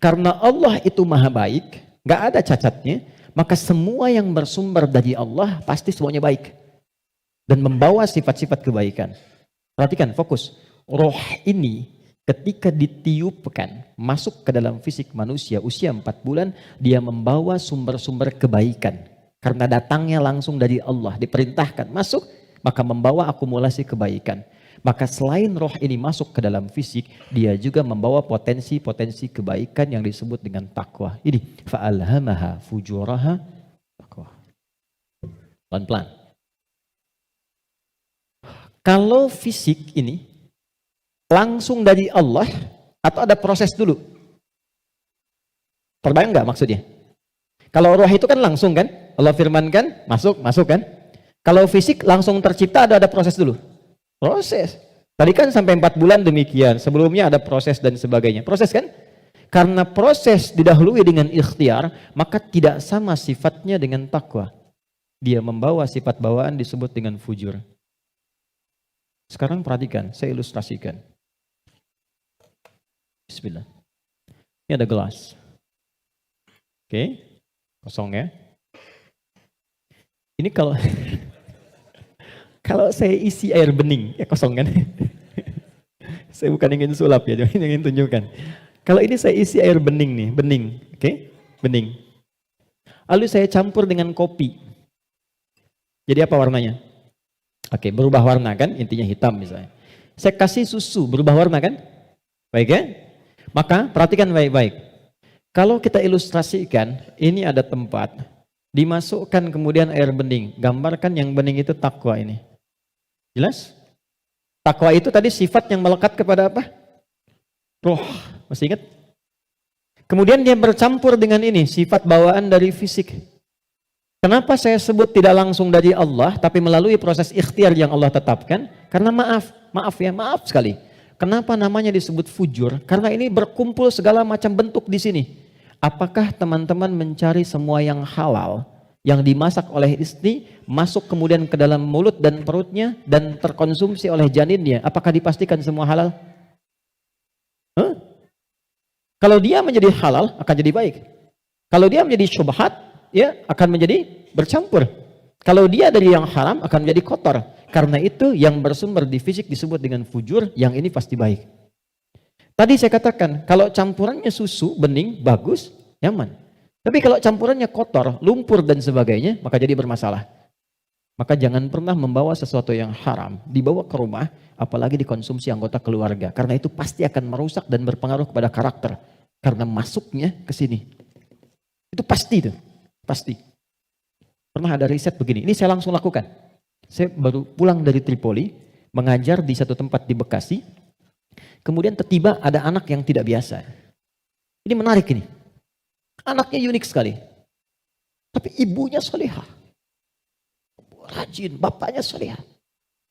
Karena Allah itu maha baik, nggak ada cacatnya, maka semua yang bersumber dari Allah pasti semuanya baik. Dan membawa sifat-sifat kebaikan. Perhatikan, fokus. Roh ini ketika ditiupkan, masuk ke dalam fisik manusia usia 4 bulan, dia membawa sumber-sumber kebaikan. Karena datangnya langsung dari Allah, diperintahkan masuk, maka membawa akumulasi kebaikan. Maka selain roh ini masuk ke dalam fisik, dia juga membawa potensi-potensi kebaikan yang disebut dengan takwa. Ini fa'alhamaha fujuraha takwa. Pelan-pelan. Kalau fisik ini langsung dari Allah atau ada proses dulu? Terbayang nggak maksudnya? Kalau roh itu kan langsung kan? Allah firmankan, masuk kan? Kalau fisik langsung tercipta ada proses dulu? Proses. Tadi kan sampai 4 bulan demikian. Sebelumnya ada proses dan sebagainya. Proses kan? Karena proses didahului dengan ikhtiar, maka tidak sama sifatnya dengan takwa. Dia membawa sifat bawaan disebut dengan fujur. Sekarang perhatikan, saya ilustrasikan. Bismillah. Ini ada gelas. Oke, kosong ya. Ini kalau kalau saya isi air bening, ya kosong kan? Saya bukan ingin sulap ya, cuma ingin tunjukkan. Kalau ini saya isi air bening nih, bening, oke? Bening. Lalu saya campur dengan kopi. Jadi apa warnanya? Oke, berubah warna kan? Intinya hitam misalnya. Saya kasih susu, berubah warna kan? Baik ya? Maka perhatikan baik-baik. Kalau kita ilustrasikan, ini ada tempat, dimasukkan kemudian air bening. Gambarkan yang bening itu takwa ini. Jelas? Takwa itu tadi sifat yang melekat kepada apa? Roh. Masih ingat? Kemudian dia bercampur dengan ini, sifat bawaan dari fisik. Kenapa saya sebut tidak langsung dari Allah, tapi melalui proses ikhtiar yang Allah tetapkan? Karena maaf sekali. Kenapa namanya disebut fujur? Karena ini berkumpul segala macam bentuk di sini. Apakah teman-teman mencari semua yang halal, yang dimasak oleh istri, masuk kemudian ke dalam mulut dan perutnya, dan terkonsumsi oleh janinnya? Apakah dipastikan semua halal? Kalau dia menjadi halal, akan jadi baik. Kalau dia menjadi syubhat, ya akan menjadi bercampur. Kalau dia dari yang haram akan menjadi kotor. Karena itu yang bersumber di fisik disebut dengan fujur, yang ini pasti baik. Tadi saya katakan, kalau campurannya susu, bening, bagus, nyaman. Tapi kalau campurannya kotor, lumpur dan sebagainya, maka jadi bermasalah. Maka jangan pernah membawa sesuatu yang haram, dibawa ke rumah, apalagi dikonsumsi anggota keluarga. Karena itu pasti akan merusak dan berpengaruh kepada karakter. Karena masuknya ke sini. Itu pasti tuh. Pasti. Pernah ada riset begini, ini saya langsung lakukan. Saya baru pulang dari Tripoli, mengajar di satu tempat di Bekasi. Kemudian tiba ada anak yang tidak biasa. Ini menarik ini. Anaknya unik sekali. Tapi ibunya solehah. Rajin, bapaknya solehah.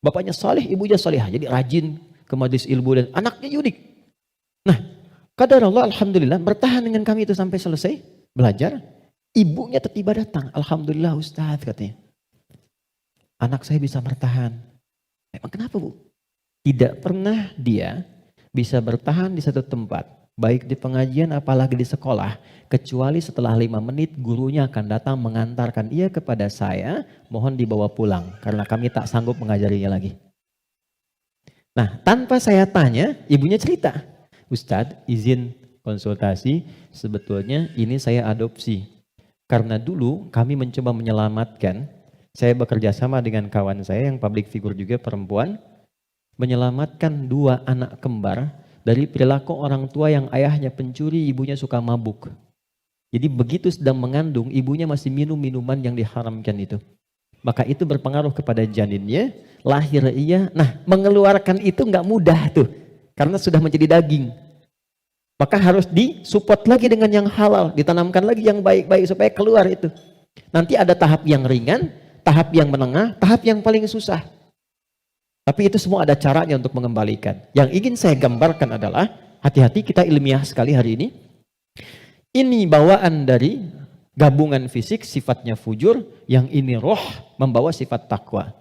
Bapaknya soleh, ibunya solehah. Jadi rajin ke majelis ilmu dan anaknya unik. Nah, qadarullah alhamdulillah bertahan dengan kami itu sampai selesai belajar. Ibunya tiba datang, alhamdulillah Ustaz katanya. Anak saya bisa bertahan. Emang kenapa Bu? Tidak pernah dia bisa bertahan di satu tempat, baik di pengajian apalagi di sekolah, kecuali setelah 5 menit gurunya akan datang mengantarkan ia kepada saya, mohon dibawa pulang karena kami tak sanggup mengajarinya lagi. Nah, tanpa saya tanya, ibunya cerita, Ustadz izin konsultasi, sebetulnya ini saya adopsi. Karena dulu kami mencoba menyelamatkan, saya bekerja sama dengan kawan saya yang public figure juga perempuan, menyelamatkan 2 anak kembar dari perilaku orang tua yang ayahnya pencuri, ibunya suka mabuk. Jadi begitu sedang mengandung, ibunya masih minum minuman yang diharamkan itu. Maka itu berpengaruh kepada janinnya, lahir ia. Nah, mengeluarkan itu nggak mudah tuh, karena sudah menjadi daging. Maka harus disupport lagi dengan yang halal, ditanamkan lagi yang baik-baik supaya keluar itu. Nanti ada tahap yang ringan, tahap yang menengah, tahap yang paling susah. Tapi itu semua ada caranya untuk mengembalikan. Yang ingin saya gambarkan adalah, hati-hati kita ilmiah sekali hari ini. Ini bawaan dari gabungan fisik sifatnya fujur, yang ini roh membawa sifat takwa.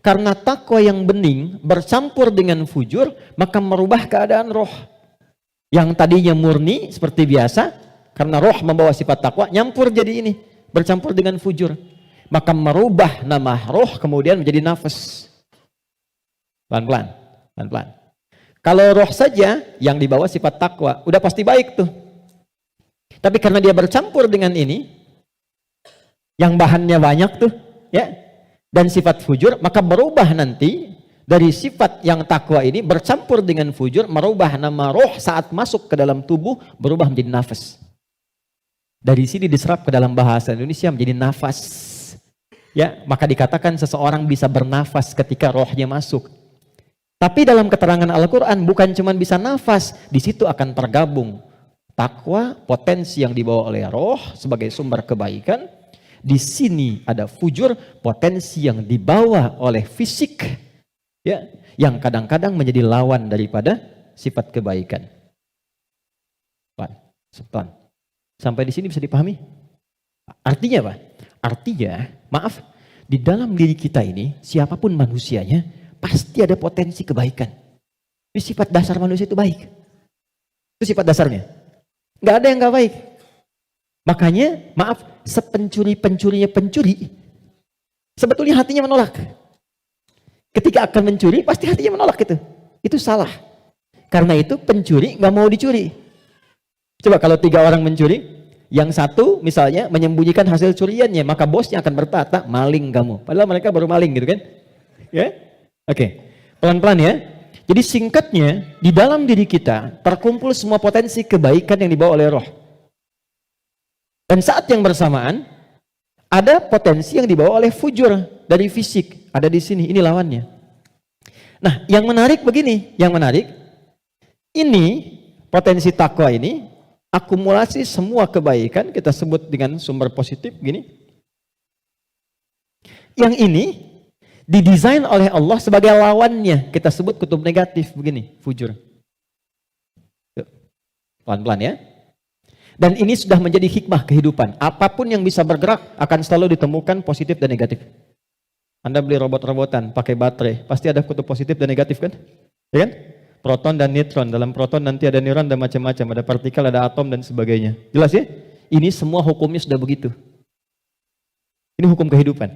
Karena takwa yang bening bercampur dengan fujur, maka merubah keadaan roh. Yang tadinya murni seperti biasa, karena roh membawa sifat takwa, nyampur jadi ini, bercampur dengan fujur. Maka merubah nama roh kemudian menjadi nafas. Pelan-pelan, pelan-pelan. Kalau roh saja yang dibawa sifat takwa, udah pasti baik tuh. Tapi karena dia bercampur dengan ini, yang bahannya banyak tuh, ya, dan sifat fujur, maka berubah nanti dari sifat yang takwa ini bercampur dengan fujur, merubah nama roh saat masuk ke dalam tubuh, berubah menjadi nafas. Dari sini diserap ke dalam bahasa Indonesia menjadi nafas. Ya, maka dikatakan seseorang bisa bernafas ketika rohnya masuk. Tapi dalam keterangan Al-Quran bukan cuma bisa nafas, di situ akan tergabung takwa, potensi yang dibawa oleh roh sebagai sumber kebaikan. Di sini ada fujur, potensi yang dibawa oleh fisik, ya, yang kadang-kadang menjadi lawan daripada sifat kebaikan. Sepan. Sampai di sini bisa dipahami? Artinya apa? Artinya, maaf, di dalam diri kita ini, siapapun manusianya, pasti ada potensi kebaikan. Ini sifat dasar manusia itu baik. Itu sifat dasarnya. Nggak ada yang nggak baik. Makanya, maaf, sepencuri-pencurinya pencuri, sebetulnya hatinya menolak. Ketika akan mencuri, pasti hatinya menolak itu. Itu salah. Karena itu pencuri nggak mau dicuri. Coba kalau 3 orang mencuri, yang satu misalnya menyembunyikan hasil curiannya, maka bosnya akan berkata, maling kamu. Padahal mereka baru maling gitu kan. Ya? Oke, pelan-pelan ya. Jadi singkatnya, di dalam diri kita terkumpul semua potensi kebaikan yang dibawa oleh roh. Dan saat yang bersamaan, ada potensi yang dibawa oleh fujur dari fisik. Ada di sini, ini lawannya. Nah, yang menarik begini, yang menarik, ini potensi takwa ini, akumulasi semua kebaikan, kita sebut dengan sumber positif, gini. Yang ini, didesain oleh Allah sebagai lawannya, kita sebut kutub negatif begini, fujur. Pelan-pelan ya. Dan ini sudah menjadi hikmah kehidupan. Apapun yang bisa bergerak akan selalu ditemukan positif dan negatif. Anda beli robot-robotan pakai baterai, pasti ada kutub positif dan negatif kan? Ya kan? Proton dan neutron. Dalam proton nanti ada neuron dan macam-macam, ada partikel, ada atom dan sebagainya. Jelas ya? Ini semua hukumnya sudah begitu. Ini hukum kehidupan.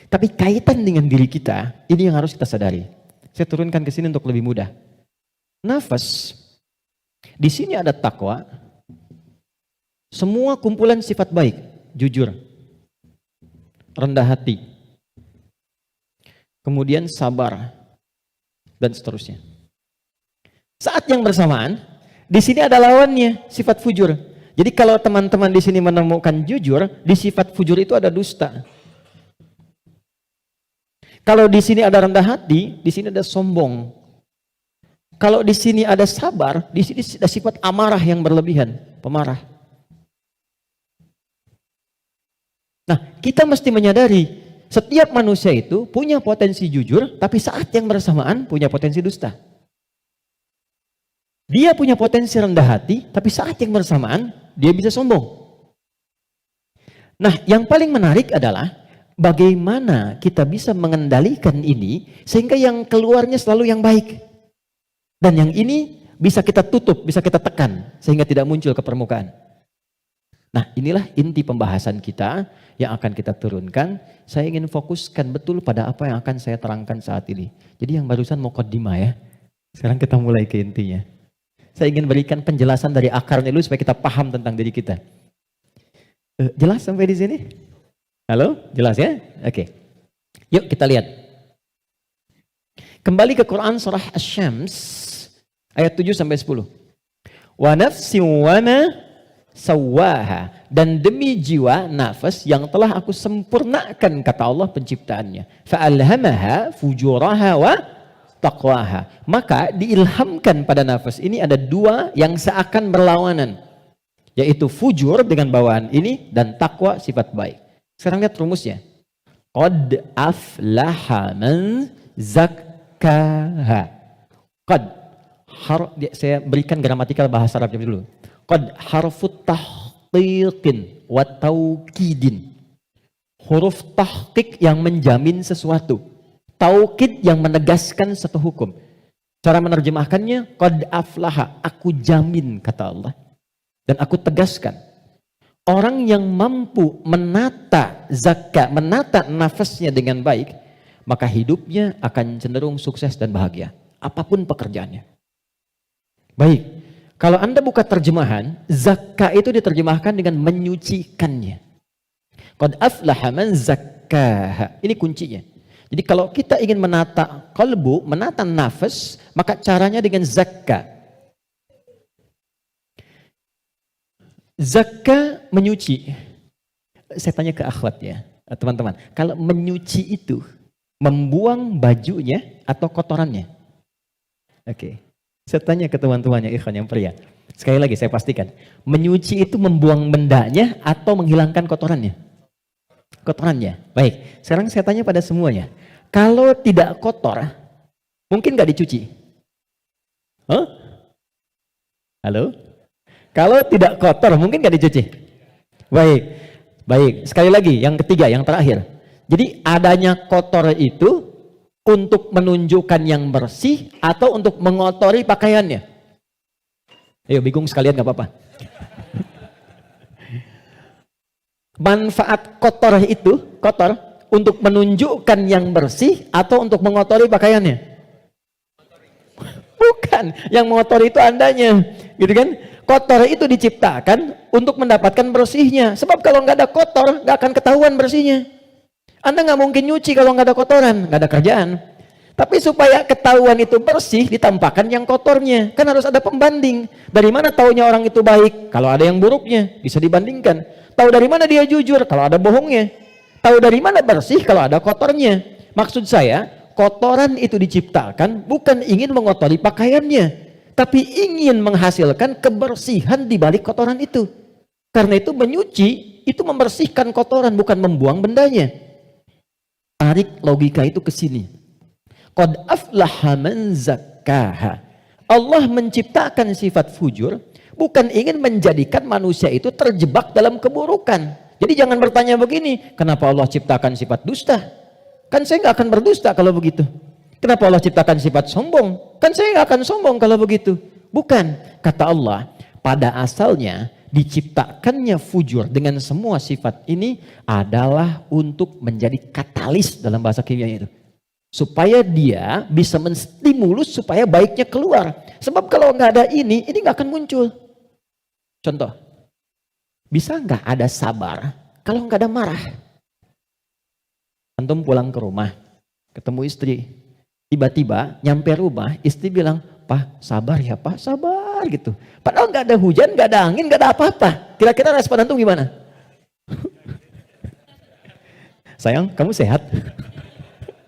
Tapi kaitan dengan diri kita, ini yang harus kita sadari. Saya turunkan ke sini untuk lebih mudah. Nafas, di sini ada takwa, semua kumpulan sifat baik, jujur, rendah hati, kemudian sabar, dan seterusnya. Saat yang bersamaan, di sini ada lawannya, sifat fujur. Jadi kalau teman-teman di sini menemukan jujur, di sifat fujur itu ada dusta. Kalau di sini ada rendah hati, di sini ada sombong. Kalau di sini ada sabar, di sini ada sifat amarah yang berlebihan, pemarah. Nah, kita mesti menyadari setiap manusia itu punya potensi jujur, tapi saat yang bersamaan punya potensi dusta. Dia punya potensi rendah hati, tapi saat yang bersamaan dia bisa sombong. Nah, yang paling menarik adalah bagaimana kita bisa mengendalikan ini sehingga yang keluarnya selalu yang baik. Dan yang ini bisa kita tutup, bisa kita tekan sehingga tidak muncul ke permukaan. Nah, inilah inti pembahasan kita yang akan kita turunkan. Saya ingin fokuskan betul pada apa yang akan saya terangkan saat ini. Jadi yang barusan muqaddimah ya. Sekarang kita mulai ke intinya. Saya ingin berikan penjelasan dari akarnya dulu supaya kita paham tentang diri kita. Jelas sampai di sini? Halo? Jelas ya? Oke. Yuk kita lihat. Kembali ke Quran surah Asy-Syams ayat 7 sampai 10. Wa nafsin wa ma sawwaha, dan demi jiwa nafas yang telah aku sempurnakan, kata Allah penciptaannya. Fa'alhamaha fujuraha wa taqwaha. Maka diilhamkan pada nafas ini ada 2 yang seakan berlawanan, yaitu fujur dengan bawaan ini dan takwa sifat baik. Sekarang lihat rumusnya. Qad aflaha man zakkaha. Qad, saya berikan gramatikal bahasa Arabnya dulu. Qad harfut tahqiqin wa taukidin. Huruf tahqiq yang menjamin sesuatu. Taukid yang menegaskan satu hukum. Cara menerjemahkannya, qad aflaha, aku jamin kata Allah. Dan aku tegaskan, orang yang mampu menata zakat, menata nafasnya dengan baik, maka hidupnya akan cenderung sukses dan bahagia. Apapun pekerjaannya. Baik, kalau Anda buka terjemahan, zakat itu diterjemahkan dengan menyucikannya. Qad aflaha man zakkaha. Ini kuncinya. Jadi kalau kita ingin menata kalbu, menata nafas, maka caranya dengan zakat. Zakat menyuci. Saya tanya ke akhwat ya, teman-teman. Kalau menyuci itu, membuang bajunya atau kotorannya? Oke. Saya tanya ke teman-temannya ikhwan yang pria. Sekali lagi saya pastikan. Menyuci itu membuang bendanya atau menghilangkan kotorannya? Kotorannya. Baik. Sekarang saya tanya pada semuanya. Kalau tidak kotor, mungkin nggak dicuci? Huh? Halo? Kalau tidak kotor, mungkin nggak dicuci? Baik. Baik. Sekali lagi, yang ketiga, yang terakhir. Jadi adanya kotor itu untuk menunjukkan yang bersih atau untuk mengotori pakaiannya? Ayo bingung sekalian nggak apa-apa. Manfaat kotor itu, kotor, untuk menunjukkan yang bersih atau untuk mengotori pakaiannya? Bukan, yang mengotori itu andanya, gitu kan? Kotor itu diciptakan untuk mendapatkan bersihnya. Sebab kalau nggak ada kotor, nggak akan ketahuan bersihnya. Anda nggak mungkin nyuci kalau nggak ada kotoran, nggak ada kerjaan. Tapi supaya ketahuan itu bersih, ditampakkan yang kotornya. Kan harus ada pembanding. Dari mana taunya orang itu baik? Kalau ada yang buruknya, bisa dibandingkan. Tahu dari mana dia jujur? Kalau ada bohongnya. Tahu dari mana bersih? Kalau ada kotornya. Maksud saya, kotoran itu diciptakan bukan ingin mengotori pakaiannya, tapi ingin menghasilkan kebersihan di balik kotoran itu. Karena itu menyuci, itu membersihkan kotoran, bukan membuang bendanya. Tarik logika itu ke sini. Qad aflaha man zakkaha. Allah menciptakan sifat fujur bukan ingin menjadikan manusia itu terjebak dalam keburukan. Jadi jangan bertanya begini, kenapa Allah ciptakan sifat dusta? Kan saya nggak akan berdusta kalau begitu. Kenapa Allah ciptakan sifat sombong? Kan saya nggak akan sombong kalau begitu. Bukan, kata Allah, pada asalnya diciptakannya fujur dengan semua sifat ini adalah untuk menjadi katalis dalam bahasa kimianya itu. Supaya dia bisa menstimulus supaya baiknya keluar. Sebab kalau nggak ada ini nggak akan muncul. Contoh, bisa nggak ada sabar kalau nggak ada marah? Antum pulang ke rumah, ketemu istri, tiba-tiba nyampe rumah, istri bilang, "Pak, sabar ya Pak, sabar," gitu. Padahal nggak ada hujan, nggak ada angin, nggak ada apa-apa. Kira-kira respon antum gimana? Sayang, kamu sehat?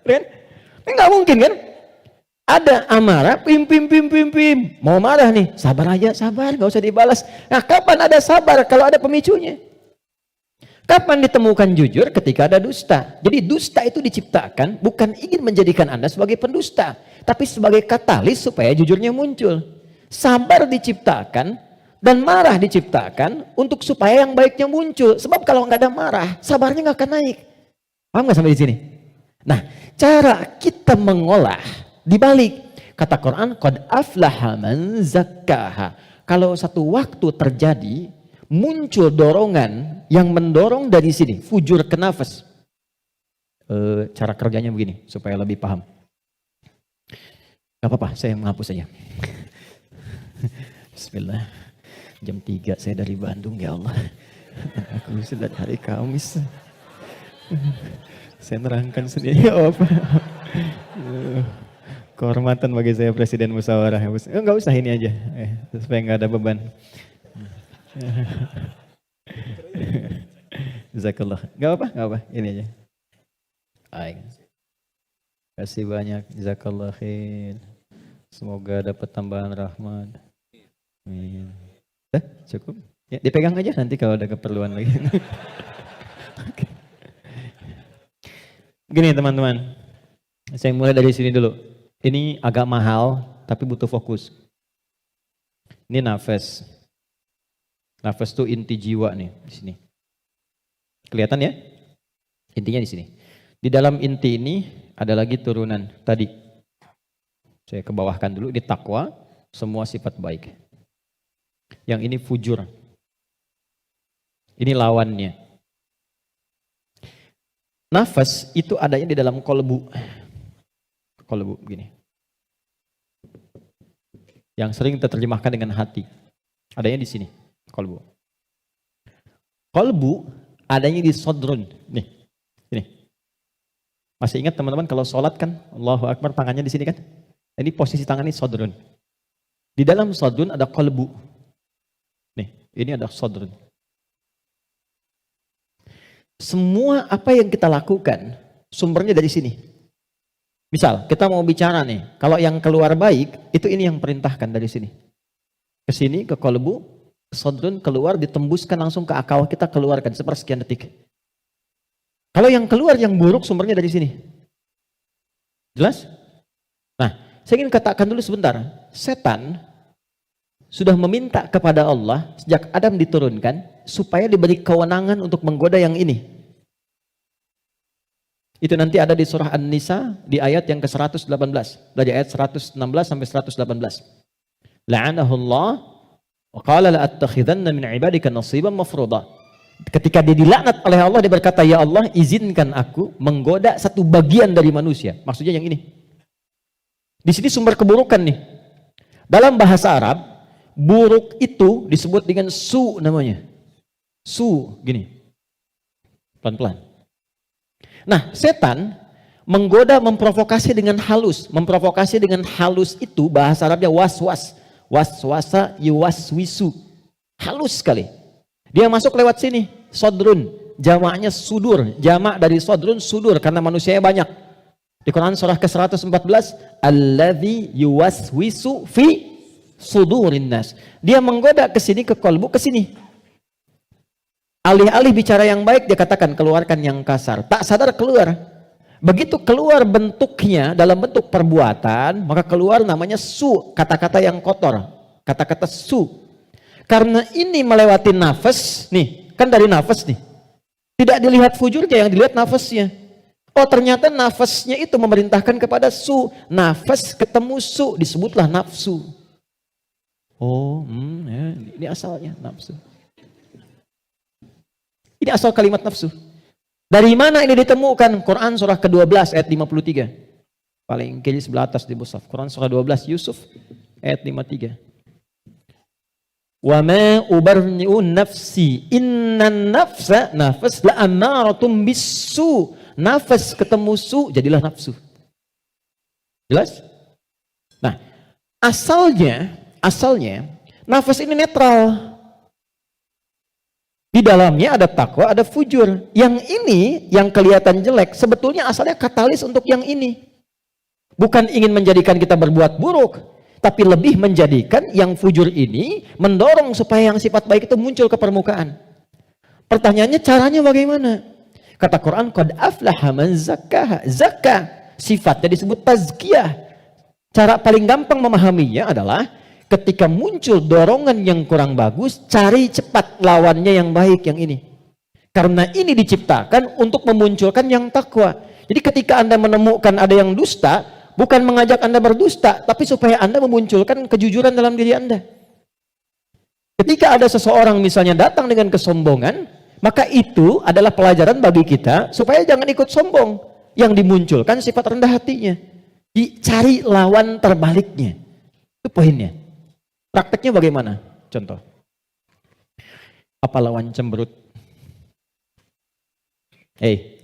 Kan? Nggak mungkin kan? Ada amarah, pim. Mau marah nih, sabar aja, sabar, nggak usah dibalas. Nah, kapan ada sabar kalau ada pemicunya? Kapan ditemukan jujur? Ketika ada dusta. Jadi dusta itu diciptakan bukan ingin menjadikan Anda sebagai pendusta, tapi sebagai katalis supaya jujurnya muncul. Sabar diciptakan dan marah diciptakan untuk supaya yang baiknya muncul. Sebab kalau nggak ada marah, sabarnya nggak akan naik. Paham nggak sampai di sini? Nah, cara kita mengolah dibalik kata Quran, qad aflaha man zakkaha. Kalau satu waktu terjadi muncul dorongan yang mendorong dari sini, fujur ke nafas. Cara kerjanya begini supaya lebih paham. Gak apa-apa, saya menghapus saja. Bismillah. Jam 3 saya dari Bandung, ya Allah. Aku sudah hari Kamis. Saya nerangkan sendiri. Kehormatan bagi saya Presiden Musyawarah. Enggak usah ini aja, supaya nggak ada beban. Jazakallah. Nggak apa, ini aja. Baik. Kasih banyak. Jazakallah khair. Semoga dapat tambahan rahmat. Amin. Cukup. Ya, dipegang aja nanti kalau ada keperluan lagi. Okay. Gini teman-teman, saya mulai dari sini dulu. Ini agak mahal, tapi butuh fokus. Ini nafas. Nafas itu inti jiwa nih di sini. Kelihatan ya? Intinya di sini. Di dalam inti ini ada lagi turunan tadi. Saya kebawahkan dulu di takwa, semua sifat baik. Yang ini fujur. Ini lawannya. Nafas itu adanya di dalam kolbu. Kolbu begini. Yang sering terjemahkan dengan hati. Adanya di sini, kolbu. Kolbu adanya di sodrun. Nih, ini. Masih ingat teman-teman kalau sholat kan, Allahu Akbar tangannya di sini kan? Ini posisi tangan ini sodrun. Di dalam sodrun ada kolbu. Nih, ini ada sodrun. Semua apa yang kita lakukan, sumbernya dari sini. Misal, kita mau bicara nih, kalau yang keluar baik, itu ini yang perintahkan dari sini. Ke sini, ke kolbu, ke sodrun, keluar, ditembuskan langsung ke akal kita, keluarkan sepersekian detik. Kalau yang keluar, yang buruk, sumbernya dari sini. Jelas? Nah, saya ingin katakan dulu sebentar, setan sudah meminta kepada Allah sejak Adam diturunkan supaya diberi kewenangan untuk menggoda yang ini. Itu nanti ada di surah An-Nisa di ayat yang ke-118. Dari ayat 116 sampai 118. La'anahullah wa qala la'attakhidanna min ibadika nasiban mafruḍa. Ketika dia dilaknat oleh Allah, dia berkata, ya Allah, izinkan aku menggoda satu bagian dari manusia. Maksudnya yang ini. Di sini sumber keburukan nih. Dalam bahasa Arab, buruk itu disebut dengan su namanya. Su, gini. Pelan-pelan. Nah, setan menggoda, memprovokasi dengan halus. Memprovokasi dengan halus itu bahasa Arabnya was-was. Was-wasa yuwaswisu. Halus sekali. Dia masuk lewat sini, sodrun. Jamaknya sudur. Jamak dari sodrun, sudur. Karena manusianya banyak. Di Quran surah ke-114, alladzi yuwaswisu fi sudurin nas. Dia menggoda ke sini, ke kolbu, ke sini. Alih-alih bicara yang baik, dia katakan keluarkan yang kasar. Tak sadar keluar. Begitu keluar bentuknya dalam bentuk perbuatan, maka keluar namanya su, kata-kata yang kotor. Kata-kata su. Karena ini melewati nafas, nih, kan dari nafas nih. Tidak dilihat fujurnya, yang dilihat nafasnya. Oh, ternyata nafasnya itu memerintahkan kepada su. Nafas ketemu su, disebutlah nafsu. Oh, ya, ini asalnya nafsu. Ini asal kalimat nafsu. Dari mana ini ditemukan? Quran surah ke-12 ayat 53. Paling kiri sebelah atas di mushaf. Quran surah 12 Yusuf ayat 53. Wa ma ubarni'u nafsi innan nafsa nafas la amaratum bisu. Nafas ketemu su jadilah nafsu. Jelas? Nah, asalnya nafas ini netral. Di dalamnya ada takwa, ada fujur. Yang ini, yang kelihatan jelek, sebetulnya asalnya katalis untuk yang ini. Bukan ingin menjadikan kita berbuat buruk, tapi lebih menjadikan yang fujur ini mendorong supaya yang sifat baik itu muncul ke permukaan. Pertanyaannya caranya bagaimana? Kata Quran, qad aflaha man zakkaha. Zakka, sifatnya disebut tazkiyah. Cara paling gampang memahaminya adalah ketika muncul dorongan yang kurang bagus, cari cepat lawannya yang baik, yang ini. Karena ini diciptakan untuk memunculkan yang takwa. Jadi ketika Anda menemukan ada yang dusta, bukan mengajak Anda berdusta, tapi supaya Anda memunculkan kejujuran dalam diri Anda. Ketika ada seseorang misalnya datang dengan kesombongan, maka itu adalah pelajaran bagi kita supaya jangan ikut sombong. Yang dimunculkan sifat rendah hatinya. Dicari lawan terbaliknya. Itu poinnya. Prakteknya bagaimana? Contoh. Apa lawan cemberut?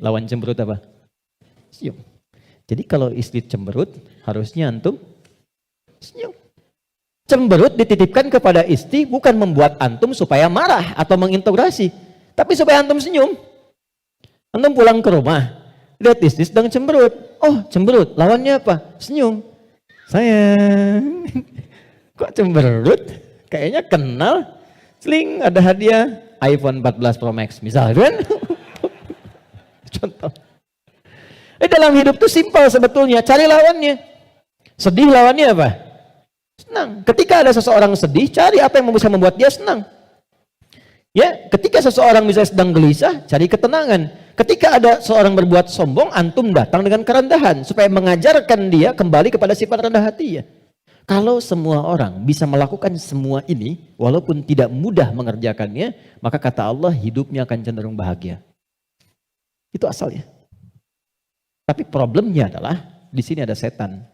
Lawan cemberut apa? Senyum. Jadi kalau istri cemberut, harusnya antum senyum. Cemberut dititipkan kepada istri bukan membuat antum supaya marah atau mengintegrasi, tapi supaya antum senyum. Antum pulang ke rumah, lihat istri sedang cemberut. Oh, cemberut. Lawannya apa? Senyum. Sayang. Kok cemberut? Kayaknya kenal. Sling, ada hadiah iPhone 14 Pro Max misalnya kan? Contoh. Dalam hidup itu simpel sebetulnya. Cari lawannya. Sedih lawannya apa? Senang. Ketika ada seseorang sedih, cari apa yang bisa membuat dia senang. Ya, ketika seseorang misalnya sedang gelisah, cari ketenangan. Ketika ada seorang berbuat sombong, antum datang dengan kerendahan supaya mengajarkan dia kembali kepada sifat rendah hati ya. Kalau semua orang bisa melakukan semua ini, walaupun tidak mudah mengerjakannya, maka kata Allah hidupnya akan cenderung bahagia. Itu asalnya. Tapi problemnya adalah di sini ada setan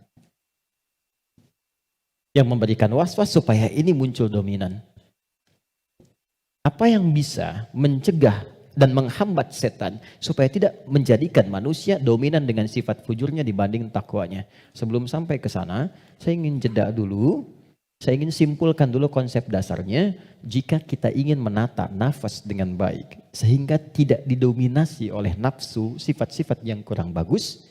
yang memberikan was-was supaya ini muncul dominan. Apa yang bisa mencegah dan menghambat setan supaya tidak menjadikan manusia dominan dengan sifat fujurnya dibanding takwanya? Sebelum sampai ke sana, saya ingin jeda dulu. Saya ingin simpulkan dulu konsep dasarnya. Jika kita ingin menata nafas dengan baik, sehingga tidak didominasi oleh nafsu, sifat-sifat yang kurang bagus,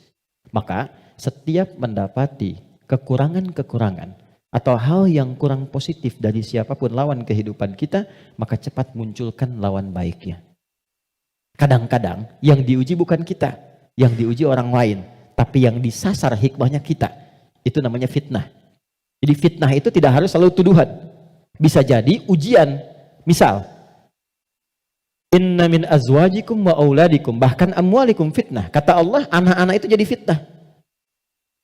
maka setiap mendapati kekurangan-kekurangan atau hal yang kurang positif dari siapapun lawan kehidupan kita, maka cepat munculkan lawan baiknya. Kadang-kadang yang diuji bukan kita, yang diuji orang lain, tapi yang disasar hikmahnya kita. Itu namanya fitnah. Jadi fitnah itu tidak harus selalu tuduhan. Bisa jadi ujian. Misal, inna min azwajikum wa auladikum, bahkan amwalikum fitnah. Kata Allah, anak-anak itu jadi fitnah.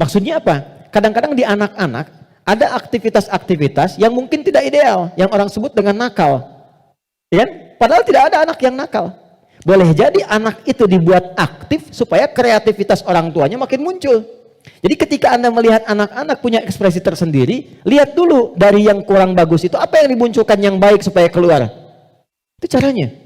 Maksudnya apa? Kadang-kadang di anak-anak ada aktivitas-aktivitas yang mungkin tidak ideal, yang orang sebut dengan nakal. Ya? Padahal tidak ada anak yang nakal. Boleh jadi anak itu dibuat aktif supaya kreativitas orang tuanya makin muncul. Jadi ketika Anda melihat anak-anak punya ekspresi tersendiri, lihat dulu dari yang kurang bagus itu apa yang dimunculkan yang baik supaya keluar. Itu caranya.